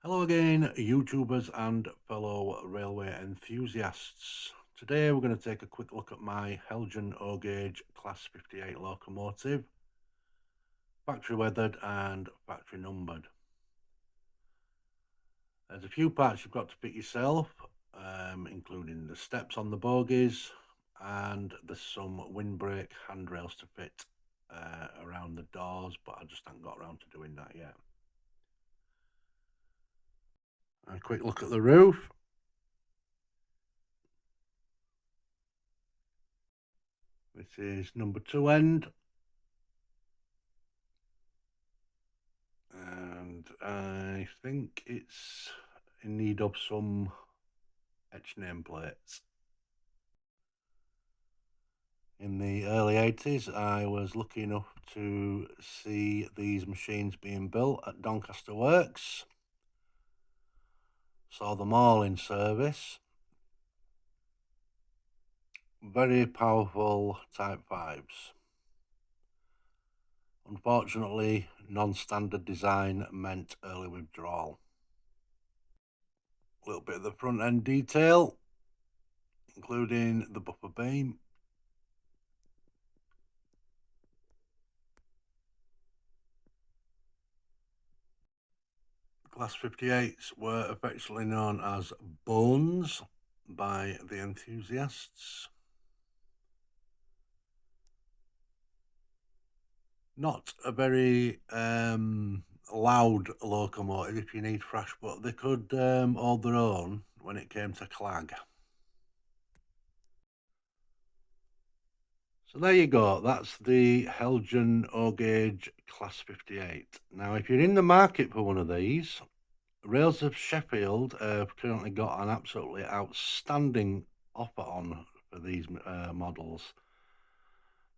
Hello again, YouTubers and fellow railway enthusiasts. Today we're going to take a quick look at my Heljan O Gauge Class 58 locomotive, factory weathered and factory numbered. There's a few parts you've got to pick yourself, including the steps on the bogies, and there's some windbreak handrails to fit around the doors, but I just haven't got around to doing that yet. A quick look at the roof. This is number 2 end, and I think it's in need of some etched nameplates. In the early 80s, I was lucky enough to see these machines being built at Doncaster Works. Saw them all in service. Very powerful Type 5s. Unfortunately, non-standard design meant early withdrawal. A little bit of the front end detail, including the buffer beam. Class 58s were affectionately known as bones by the enthusiasts. Not a very loud locomotive if you need fresh, but they could hold their own when it came to clag. So there you go, that's the Heljan O Gauge Class 58. Now, if you're in the market for one of these, Rails of Sheffield have currently got an absolutely outstanding offer on for these models.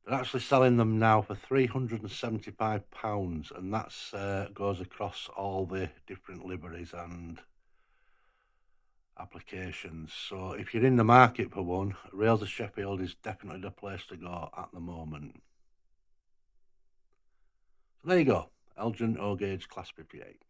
They're actually selling them now for £375, and that's goes across all the different liveries and applications. So if you're in the market for one, Rails of Sheffield is definitely the place to go at the moment. So there you go, Heljan O Gauge Class 58.